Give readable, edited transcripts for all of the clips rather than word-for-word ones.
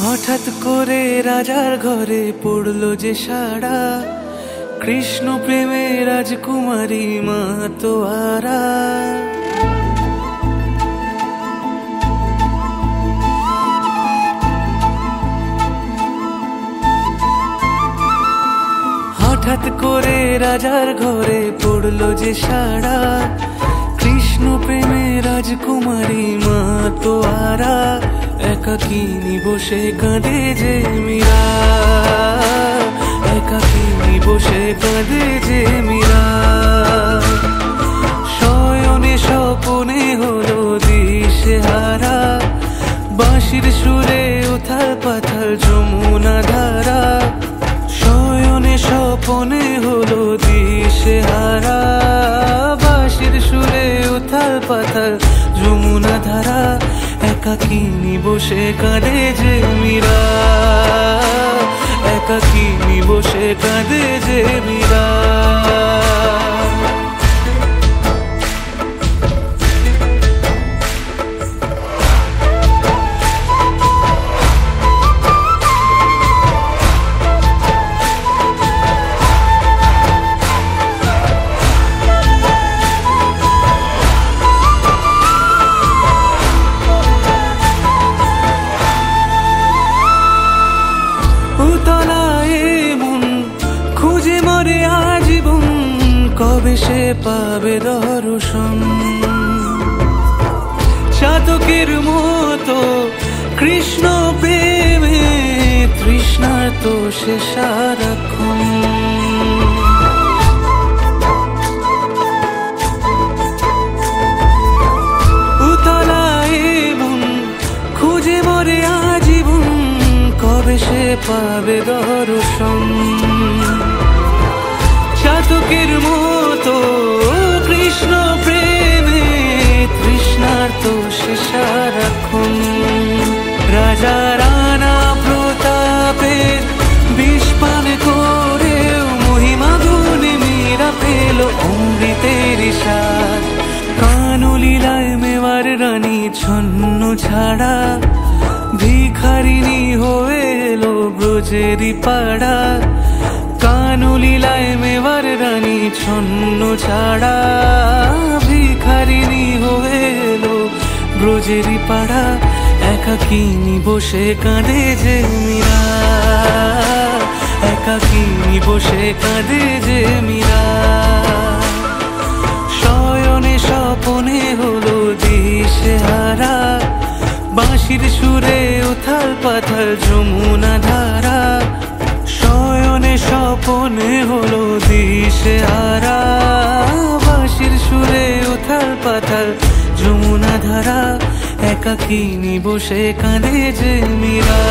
হঠাৎ করে রাজার ঘরে পড়লো যে সাড়া, কৃষ্ণ প্রেমে রাজকুমারী মাতোয়ারা। হঠাৎ করে রাজার ঘরে পড়লো যে সাড়া, কৃষ্ণ প্রেমে রাজকুমারী মাতোয়ারা। একাকিনী বসে কাঁদে যে মীরা, একাকিনী বসে কাঁদে যে মীরা। শয়নে স্বপনে হলো দিশেহারা, বাঁশির সুরে উথাল পাথাল যমুনা ধারা। শয়নে স্বপনে হলো দিশেহারা, বাঁশির সুরে উথাল পাথাল যমুনা ধারা। একাকিনী বসে কাঁদে যে মীরা, একাকিনী বসে কাঁদে যে মীরা। খুঁজে মরে আজীবন, কবে সে পাবে দর্শন। চাতকের মতো কৃষ্ণ প্রেমে তৃষ্ণার্ত সে সারাক্ষণ। উতলায় মন খুঁজে মরে আজীবন, কবে সে পাবে দর্শন। চাতকের মতো কৃষ্ণ প্রেমে তৃষ্ণার্ত সে সারাক্ষণ। রাজা রানা প্রতাপের বিষ পান করে মহিমা গুণে মীরা পেল অমৃতের স্বাদ। কানলীলায় মেওয়ার রানী ছন্ন ছাড়া, ভিখারিনী হয়ে এলো ব্রজেরই পাড়া। কানলীলায় মেওয়ার রানী ছন্ন ছাড়া, ভিখারিনী হয়ে এলো ব্রজেরই পাড়া। একাকিনী বসে কাঁদে যে মীরা, একাকিনী বসে কাঁদে যে মীরা। শয়নে স্বপনে হলো দিশেহারা, বাঁশির সুরে উথাল পাথাল যমুনা ধারা। শয়নে স্বপনে হলো দিশেহারা, বাঁশির সুরে উথাল পাথাল যমুনা ধারা। একাকিনী বসে কাঁদে যে মীরা,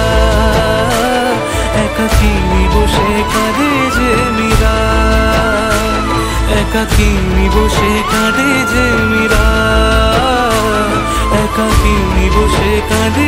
একাকিনী বসে কাঁদে যে মীরা, একাকিনী বসে কাঁদে যে মীরা, একাকিনী বসে কাঁদে।